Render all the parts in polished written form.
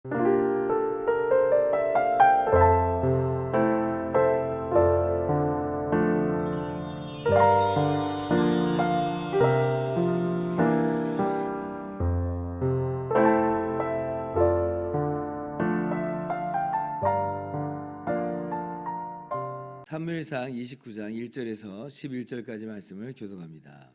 사무엘상 29장 1절에서 11절까지 말씀을 교독합니다.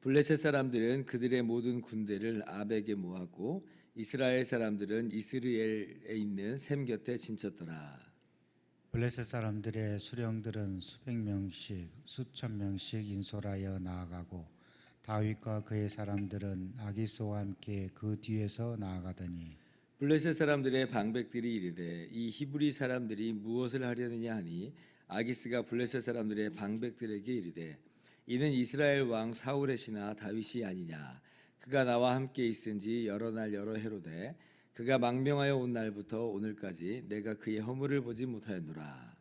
블레셋 사람들은 그들의 모든 군대를 아벡에 모았고 이스라엘 사람들은 이스라엘에 있는 셈 곁에 진쳤더라. 블레셋 사람들의 수령들은 수백 명씩 수천 명씩 인솔하여 나아가고 다윗과 그의 사람들은 아기스와 함께 그 뒤에서 나아가더니 블레셋 사람들의 방백들이 이르되 이 히브리 사람들이 무엇을 하려느냐 하니 아기스가 블레셋 사람들의 방백들에게 이르되 이는 이스라엘 왕 사울의 신하 다윗이 아니냐. 그가 나와 함께 있은지 여러 날 여러 해로되 그가 망명하여 온 날부터 오늘까지 내가 그의 허물을 보지 못하였노라.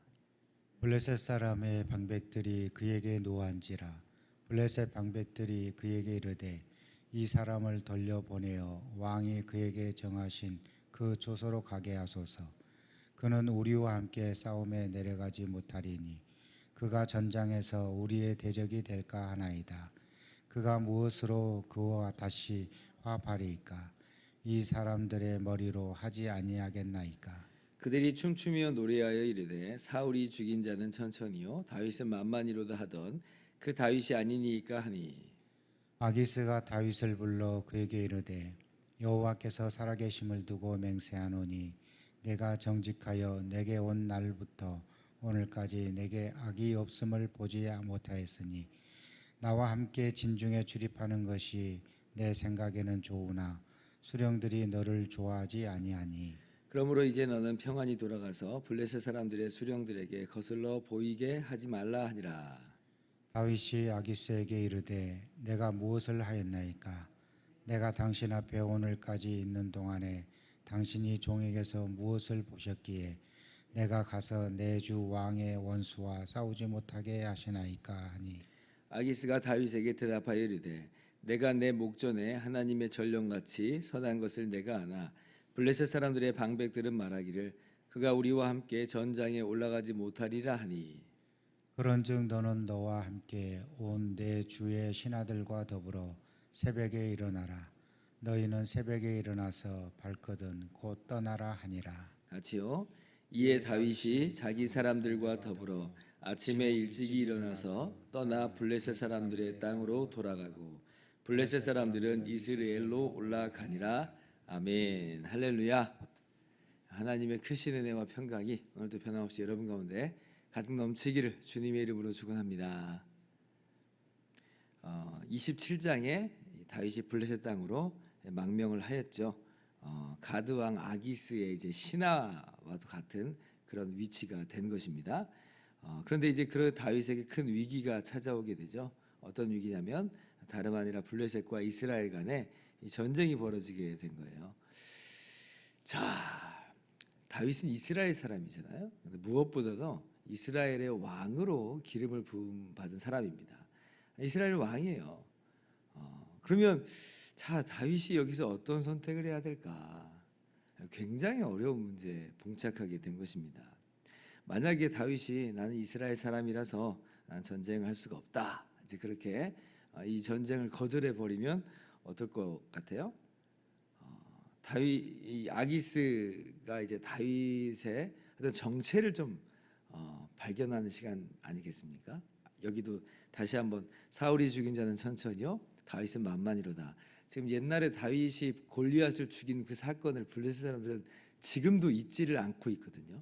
블레셋 사람의 방백들이 그에게 노한지라. 블레셋 방백들이 그에게 이르되 이 사람을 돌려보내어 왕이 그에게 정하신 그 조소로 가게 하소서. 그는 우리와 함께 싸움에 내려가지 못하리니 그가 전장에서 우리의 대적이 될까 하나이다. 그가 무엇으로 그와 다시 화합하리이까? 이 사람들의 머리로 하지 아니하겠나이까? 그들이 춤추며 노래하여 이르되 사울이 죽인 자는 천천히요 다윗은 만만히로다 하던 그 다윗이 아니니까 하니 아기스가 다윗을 불러 그에게 이르되 여호와께서 살아계심을 두고 맹세하노니 내가 정직하여 내게 온 날부터 오늘까지 내게 악이 없음을 보지 못하였으니 나와 함께 진중에 출입하는 것이 내 생각에는 좋으나 수령들이 너를 좋아하지 아니하니 그러므로 이제 너는 평안히 돌아가서 블레셋 사람들의 수령들에게 거슬러 보이게 하지 말라 하니라. 다윗이 아기스에게 이르되 내가 무엇을 하였나이까? 내가 당신 앞에 오늘까지 있는 동안에 당신이 종에게서 무엇을 보셨기에 내가 가서 내 주 왕의 원수와 싸우지 못하게 하시나이까 하니 아기스가 다윗에게 대답하여 이르되 내가 내 목전에 하나님의 전령같이 선한 것을 내가 아나 블레셋 사람들의 방백들은 말하기를 그가 우리와 함께 전장에 올라가지 못하리라 하니 그런즉 너는 너와 함께 온 내 주의 신하들과 더불어 새벽에 일어나라. 너희는 새벽에 일어나서 발거든 곧 떠나라 하니라. 같이요. 이에 다윗이 자기 사람들과 더불어 아침에 일찍이 일어나서 떠나 블레셋 사람들의 땅으로 돌아가고 블레셋 사람들은 이스라엘로 올라가니라. 아멘. 할렐루야. 하나님의 크신 은혜와 평강이 오늘도 변함없이 여러분 가운데 가득 넘치기를 주님의 이름으로 축원합니다. 27장에 다윗이 블레셋 땅으로 망명을 하였죠. 가드 왕 아기스의 이제 신하와도 같은 그런 위치가 된 것입니다. 그런데 이제 그 다윗에게 큰 위기가 찾아오게 되죠. 어떤 위기냐면 다름 아니라 블레셋과 이스라엘 간에 이 전쟁이 벌어지게 된 거예요. 자, 다윗은 이스라엘 사람이잖아요. 근데 무엇보다도 이스라엘의 왕으로 기름을 부음 받은 사람입니다. 이스라엘 왕이에요. 그러면 자, 다윗이 여기서 어떤 선택을 해야 될까? 굉장히 어려운 문제에 봉착하게 된 것입니다. 만약에 다윗이 나는 이스라엘 사람이라서 난 전쟁을 할 수가 없다. 이제 그렇게 이 전쟁을 거절해 버리면 어떨 것 같아요? 이 아기스가 이제 다윗의 어떤 정체를 좀 발견하는 시간 아니겠습니까? 여기도 다시 한번 사울이 죽인 자는 천천히요 다윗은 만만히로다. 지금 옛날에 다윗이 골리앗을 죽인 그 사건을 블레셋 사람들은 지금도 잊지를 않고 있거든요.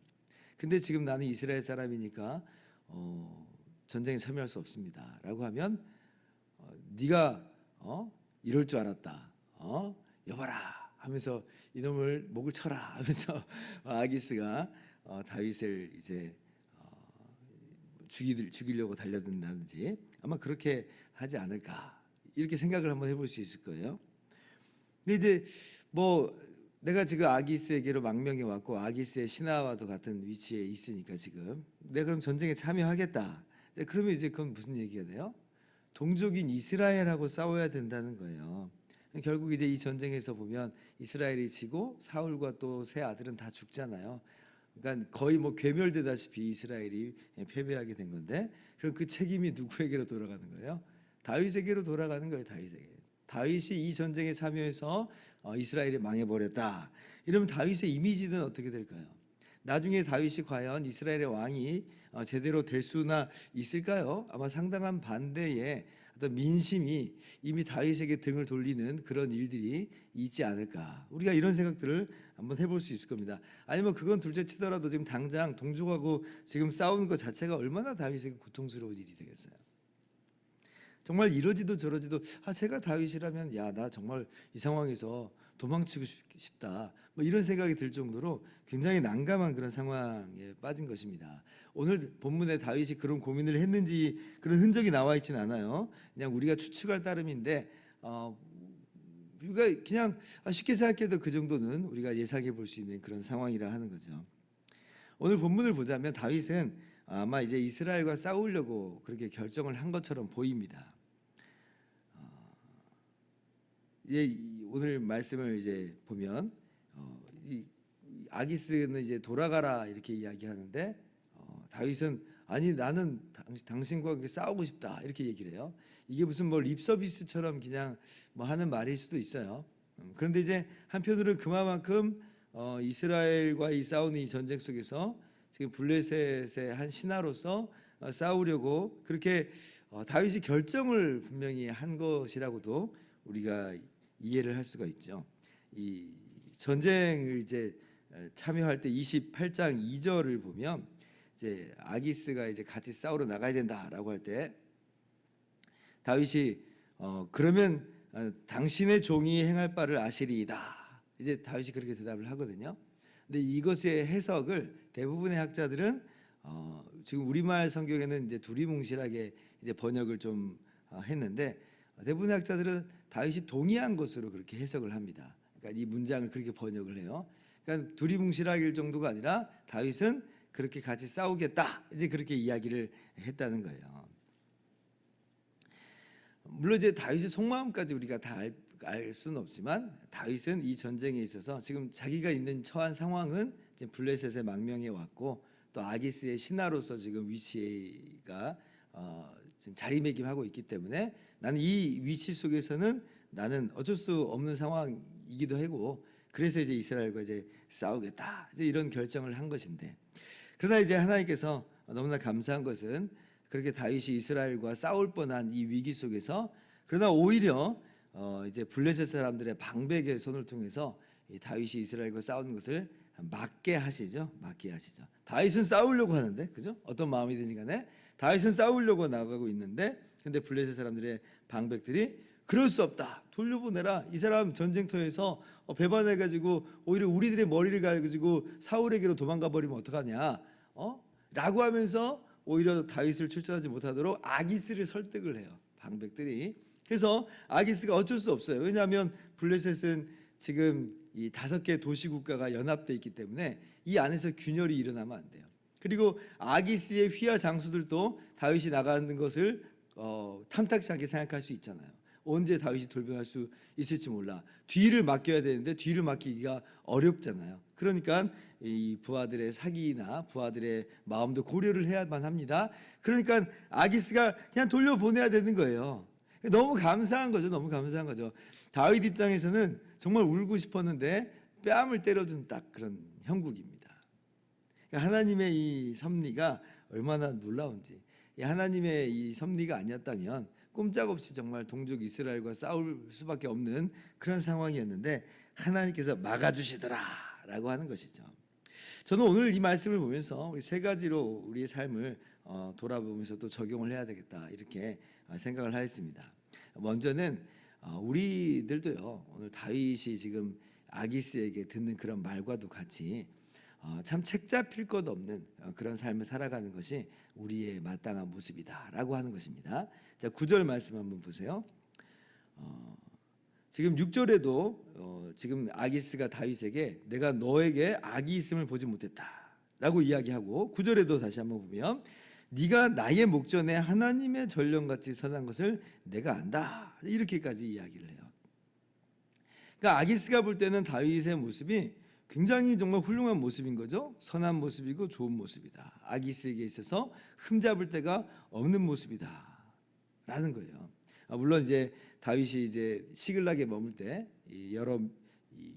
근데 지금 나는 이스라엘 사람이니까 전쟁에 참여할 수 없습니다 라고 하면 네가 이럴 줄 알았다 여봐라 하면서 이놈을 목을 쳐라 하면서 아기스가 다윗을 이제 죽이려고 달려든다든지 아마 그렇게 하지 않을까 이렇게 생각을 한번 해볼 수 있을 거예요. 근데 이제 뭐 내가 지금 아기스에게로 망명해 왔고 아기스의 신하와도 같은 위치에 있으니까 지금 내가 그럼 전쟁에 참여하겠다. 그러면 이제 그건 무슨 얘기가 돼요? 동족인 이스라엘하고 싸워야 된다는 거예요. 결국 이제 이 전쟁에서 보면 이스라엘이 지고 사울과 또 세 아들은 다 죽잖아요. 그러니까 거의 뭐 괴멸되다시피 이스라엘이 패배하게 된 건데, 그럼 그 책임이 누구에게로 돌아가는 거예요? 다윗에게로 돌아가는 거예요. 다윗이 이 전쟁에 참여해서 이스라엘이 망해버렸다. 이러면 다윗의 이미지는 어떻게 될까요? 나중에 다윗이 과연 이스라엘의 왕이 제대로 될 수나 있을까요? 아마 상당한 반대의 어떤 민심이 이미 다윗에게 등을 돌리는 그런 일들이 있지 않을까. 우리가 이런 생각들을 한번 해볼 수 있을 겁니다. 아니면 그건 둘째 치더라도 지금 당장 동족하고 지금 싸우는 것 자체가 얼마나 다윗에게 고통스러운 일이 되겠어요. 정말 이러지도 저러지도 제가 다윗이라면 나 정말 이 상황에서 도망치고 싶다, 뭐 이런 생각이 들 정도로 굉장히 난감한 그런 상황에 빠진 것입니다. 오늘 본문에 다윗이 그런 고민을 했는지 그런 흔적이 나와 있지는 않아요. 그냥 우리가 추측할 따름인데 우리가 그냥 쉽게 생각해도 그 정도는 우리가 예상해 볼 수 있는 그런 상황이라 하는 거죠. 오늘 본문을 보자면 다윗은 아마 이제 이스라엘과 싸우려고 그렇게 결정을 한 것처럼 보입니다. 오늘 말씀을 이제 보면 이 아기스는 이제 돌아가라 이렇게 이야기하는데 다윗은 아니 나는 당신과 싸우고 싶다 이렇게 얘기를 해요. 이게 무슨 뭐 립서비스처럼 그냥 뭐 하는 말일 수도 있어요. 그런데 이제 한편으로는 그만큼 이스라엘과 이 싸우는 이 전쟁 속에서 지금 블레셋의 한 신하로서 싸우려고 그렇게 다윗이 결정을 분명히 한 것이라고도 우리가 이해를 할 수가 있죠. 이 전쟁을 이제 참여할 때 28장 2절을 보면 이제 아기스가 이제 같이 싸우러 나가야 된다라고 할 때 다윗이 그러면 당신의 종이 행할 바를 아시리이다. 이제 다윗이 그렇게 대답을 하거든요. 근데 이것의 해석을 대부분의 학자들은 지금 우리말 성경에는 이제 두리뭉실하게 이제 번역을 좀 했는데 대부분의 학자들은 다윗이 동의한 것으로 그렇게 해석을 합니다. 그러니까 이 문장을 그렇게 번역을 해요. 그러니까 두리뭉실할 정도가 아니라 다윗은 그렇게 같이 싸우겠다 이제 그렇게 이야기를 했다는 거예요. 물론 이제 다윗의 속마음까지 우리가 다 알 수는 없지만 다윗은 이 전쟁에 있어서 지금 자기가 있는 처한 상황은 지금 블레셋의 망명에 왔고 또 아기스의 신하로서 지금 위치가 지금 자리매김하고 있기 때문에 나는 이 위치 속에서는 나는 어쩔 수 없는 상황이기도 하고 그래서 이제 이스라엘과 이제 싸우겠다 이제 이런 결정을 한 것인데, 그러나 이제 하나님께서 너무나 감사한 것은 그렇게 다윗이 이스라엘과 싸울 뻔한 이 위기 속에서 그러나 오히려 이제 블레셋 사람들의 방백의 손을 통해서 이 다윗이 이스라엘과 싸우는 것을 막게 하시죠. 다윗은 싸우려고 하는데, 그죠? 어떤 마음이든지 간에 다윗은 싸우려고 나가고 있는데, 근데 블레셋 사람들의 방백들이 그럴 수 없다. 돌려보내라. 이 사람 전쟁터에서 배반해가지고 오히려 우리들의 머리를 가지고 사울에게로 도망가 버리면 어떡하냐? 라고 하면서 오히려 다윗을 출전하지 못하도록 아기스를 설득을 해요. 방백들이. 그래서 아기스가 어쩔 수 없어요. 왜냐하면 블레셋은 지금 이 5개 도시 국가가 연합돼 있기 때문에 이 안에서 균열이 일어나면 안 돼요. 그리고 아기스의 휘하 장수들도 다윗이 나가는 것을 탐탁지 않게 생각할 수 있잖아요. 언제 다윗이 돌변할 수 있을지 몰라. 뒤를 맡겨야 되는데 뒤를 맡기기가 어렵잖아요. 그러니까 이 부하들의 사기나 부하들의 마음도 고려를 해야만 합니다. 그러니까 아기스가 그냥 돌려보내야 되는 거예요. 너무 감사한 거죠. 다윗 입장에서는 정말 울고 싶었는데 뺨을 때려준 딱 그런 형국입니다. 그러니까 하나님의 이 섭리가 얼마나 놀라운지. 하나님의 이 섭리가 아니었다면 꼼짝없이 정말 동족 이스라엘과 싸울 수밖에 없는 그런 상황이었는데 하나님께서 막아주시더라라고 하는 것이죠. 저는 오늘 이 말씀을 보면서 우리 세 가지로 우리의 삶을 돌아보면서 또 적용을 해야 되겠다 이렇게 생각을 하였습니다. 먼저는 우리들도요 오늘 다윗이 지금 아기스에게 듣는 그런 말과도 같이 참 책 잡힐 것 없는 그런 삶을 살아가는 것이 우리의 마땅한 모습이다라고 하는 것입니다. 자, 9절 말씀 한번 보세요. 지금 6절에도 지금 아기스가 다윗에게 내가 너에게 악이 있음을 보지 못했다라고 이야기하고 9절에도 다시 한번 보면 네가 나의 목전에 하나님의 전령같이 선한 것을 내가 안다 이렇게까지 이야기를 해요. 그러니까 아기스가 볼 때는 다윗의 모습이 굉장히 정말 훌륭한 모습인 거죠. 선한 모습이고 좋은 모습이다. 아기스에게 있어서 흠잡을 데가 없는 모습이다라는 거예요. 물론 이제 다윗이 이제 시글락에 머물 때 여러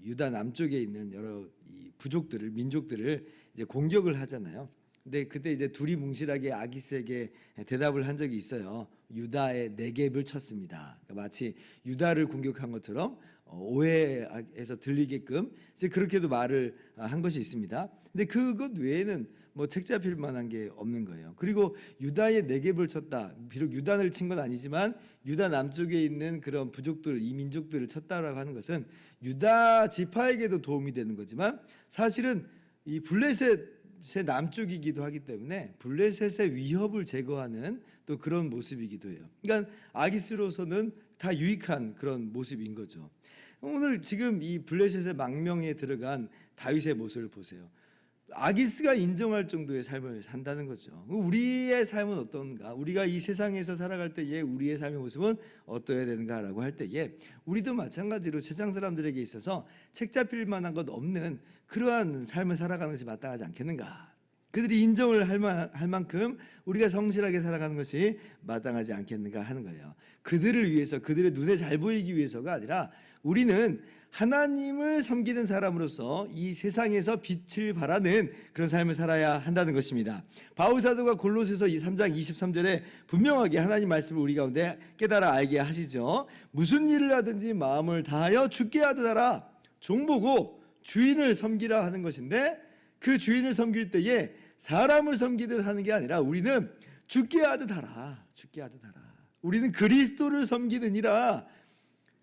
유다 남쪽에 있는 여러 부족들을 민족들을 이제 공격을 하잖아요. 근데 그때 이제 둘이 뭉실하게 아기스에게 대답을 한 적이 있어요. 유다의 네겝을 쳤습니다. 그러니까 마치 유다를 공격한 것처럼 오해해서 들리게끔 이제 그렇게도 말을 한 것이 있습니다. 근데 그것 외에는 뭐 책 잡힐 만한 게 없는 거예요. 그리고 유다의 네겝을 쳤다. 비록 유단을 친 건 아니지만 유다 남쪽에 있는 그런 부족들, 이 민족들을 쳤다라고 하는 것은 유다 지파에게도 도움이 되는 거지만 사실은 이 블레셋의 남쪽이기도 하기 때문에 블레셋의 위협을 제거하는 또 그런 모습이기도 해요. 그러니까 아기스로서는 다 유익한 그런 모습인 거죠. 오늘 지금 이 블레셋의 망명에 들어간 다윗의 모습을 보세요. 아기스가 인정할 정도의 삶을 산다는 거죠. 우리의 삶은 어떤가? 우리가 이 세상에서 살아갈 때에 우리의 삶의 모습은 어떠해야 되는가라고 할 때에 우리도 마찬가지로 세상 사람들에게 있어서 책 잡힐 만한 것 없는 그러한 삶을 살아가는 것이 마땅하지 않겠는가? 그들이 인정을 할 만큼 우리가 성실하게 살아가는 것이 마땅하지 않겠는가 하는 거예요. 그들을 위해서, 그들의 눈에 잘 보이기 위해서가 아니라 우리는 하나님을 섬기는 사람으로서 이 세상에서 빛을 발하는 그런 삶을 살아야 한다는 것입니다. 바울 사도가 골로새서 3장 23절에 분명하게 하나님 말씀을 우리 가운데 깨달아 알게 하시죠. 무슨 일을 하든지 마음을 다하여 주께 하듯하라. 종보고 주인을 섬기라 하는 것인데 그 주인을 섬길 때에 사람을 섬기듯 하는 게 아니라 우리는 주께 하듯하라. 주께 하듯하라. 우리는 그리스도를 섬기느니라.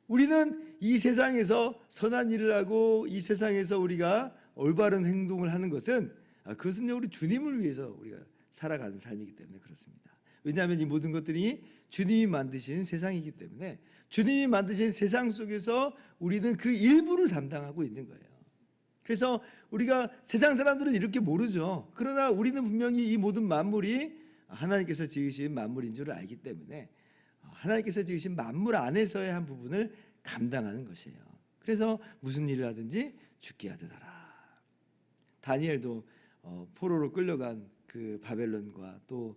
우리는 이 세상에서 선한 일을 하고 이 세상에서 우리가 올바른 행동을 하는 것은 그것은요 우리 주님을 위해서 우리가 살아가는 삶이기 때문에 그렇습니다. 왜냐하면 이 모든 것들이 주님이 만드신 세상이기 때문에 주님이 만드신 세상 속에서 우리는 그 일부를 담당하고 있는 거예요. 그래서 우리가 세상 사람들은 이렇게 모르죠. 그러나 우리는 분명히 이 모든 만물이 하나님께서 지으신 만물인 줄 알기 때문에 하나님께서 지으신 만물 안에서의 한 부분을 감당하는 것이에요. 그래서 무슨 일을 하든지 주께 하듯하라. 다니엘도 포로로 끌려간 그 바벨론과 또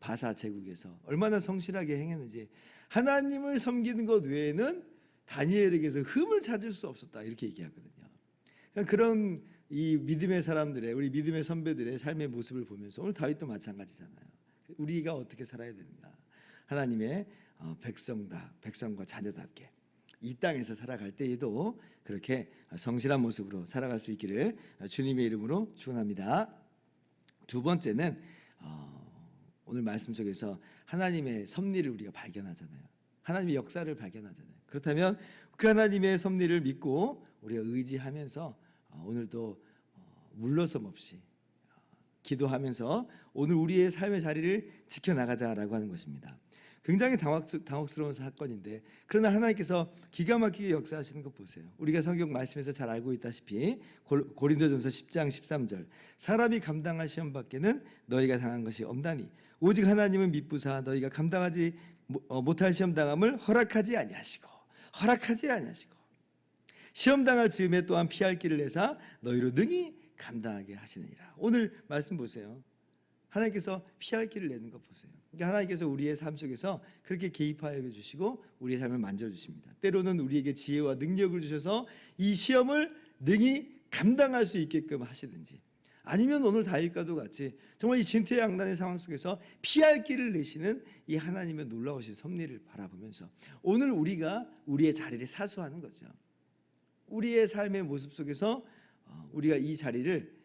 바사 제국에서 얼마나 성실하게 행했는지 하나님을 섬기는 것 외에는 다니엘에게서 흠을 찾을 수 없었다 이렇게 얘기하거든요. 그런 이 믿음의 사람들의 우리 믿음의 선배들의 삶의 모습을 보면서 오늘 다윗도 마찬가지잖아요. 우리가 어떻게 살아야 되는가? 하나님의 백성과 자녀답게 이 땅에서 살아갈 때에도 그렇게 성실한 모습으로 살아갈 수 있기를 주님의 이름으로 축원합니다. 두 번째는 오늘 말씀 속에서 하나님의 섭리를 우리가 발견하잖아요. 하나님의 역사를 발견하잖아요. 그렇다면 그 하나님의 섭리를 믿고 우리가 의지하면서 오늘도 물러섬 없이 기도하면서 오늘 우리의 삶의 자리를 지켜나가자라고 하는 것입니다. 굉장히 당혹스러운 사건인데 그러나 하나님께서 기가 막히게 역사하시는 것 보세요. 우리가 성경 말씀에서 잘 알고 있다시피 고린도전서 10장 13절 사람이 감당할 시험 밖에는 너희가 당한 것이 없나니 오직 하나님은 미쁘사 너희가 감당하지 못할 시험 당함을 허락하지 아니하시고 시험 당할 즈음에 또한 피할 길을 내사 너희로 능히 감당하게 하시느니라. 오늘 말씀 보세요. 하나님께서 피할 길을 내는 것 보세요. 그러니까 하나님께서 우리의 삶 속에서 그렇게 개입하여 주시고 우리의 삶을 만져주십니다. 때로는 우리에게 지혜와 능력을 주셔서 이 시험을 능히 감당할 수 있게끔 하시든지 아니면 오늘 다윗과도 같이 정말 이 진퇴양난의 상황 속에서 피할 길을 내시는 이 하나님의 놀라우신 섭리를 바라보면서 오늘 우리가 우리의 자리를 사수하는 거죠. 우리의 삶의 모습 속에서 우리가 이 자리를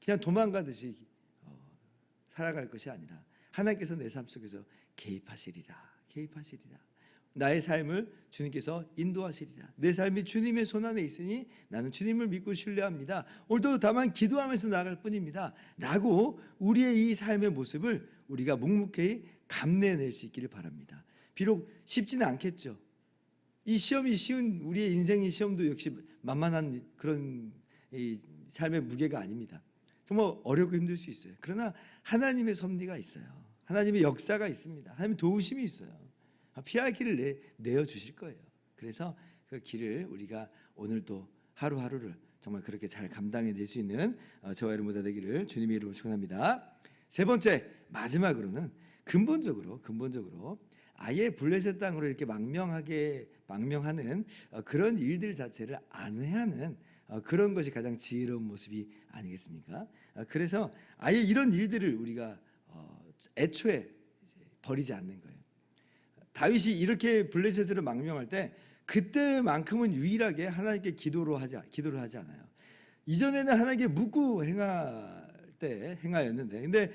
그냥 도망가듯이 살아갈 것이 아니라 하나님께서 내 삶 속에서 개입하시리라. 나의 삶을 주님께서 인도하시리라. 내 삶이 주님의 손안에 있으니 나는 주님을 믿고 신뢰합니다. 오늘도 다만 기도하면서 나아갈 뿐입니다. 라고 우리의 이 삶의 모습을 우리가 묵묵히 감내해낼 수 있기를 바랍니다. 비록 쉽지는 않겠죠. 이 시험이 쉬운 우리의 인생의 시험도 역시 만만한 그런 이 삶의 무게가 아닙니다. 정말 어렵고 힘들 수 있어요. 그러나 하나님의 섭리가 있어요. 하나님의 역사가 있습니다. 하나님의 도우심이 있어요. 피할 길을 내어 주실 거예요. 그래서 그 길을 우리가 오늘도 하루하루를 정말 그렇게 잘 감당해낼 수 있는 저와 여러분 모두 되기를 주님의 이름으로 축원합니다. 세 번째 마지막으로는 근본적으로 아예 블레셋 땅으로 이렇게 망명하는 그런 일들 자체를 안회하는 그런 것이 가장 지혜로운 모습이 아니겠습니까? 그래서 아예 이런 일들을 우리가 애초에 버리지 않는 거예요. 다윗이 이렇게 블레셋으로 망명할 때 그때만큼은 유일하게 하나님께 기도를 하지 않아요. 이전에는 하나님께 묻고 행하였는데, 근데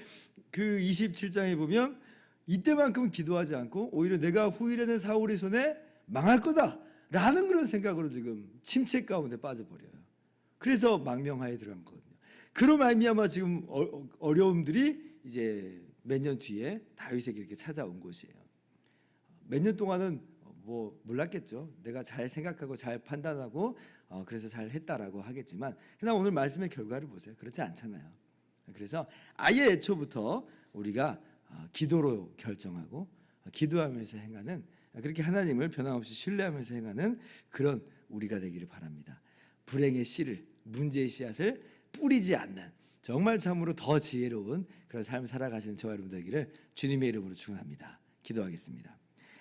그 27장에 보면 이때만큼은 기도하지 않고 오히려 내가 후일에는 사울의 손에 망할 거다라는 그런 생각으로 지금 침체 가운데 빠져버려요. 그래서 망명하에 들어갔거든요. 그로 말미암아 지금 어려움들이 이제 몇 년 뒤에 다윗에게 이렇게 찾아온 것이에요. 몇 년 동안은 뭐 몰랐겠죠. 내가 잘 생각하고 잘 판단하고 그래서 잘 했다라고 하겠지만, 그러나 오늘 말씀의 결과를 보세요. 그렇지 않잖아요. 그래서 아예 애초부터 우리가 기도로 결정하고 기도하면서 행하는, 그렇게 하나님을 변함없이 신뢰하면서 행하는 그런 우리가 되기를 바랍니다. 불행의 씨를, 문제의 씨앗을 뿌리지 않는, 정말 참으로 더 지혜로운 그런 삶을 살아가시는 저와 여러분 되기를 주님의 이름으로 축원합니다. 기도하겠습니다.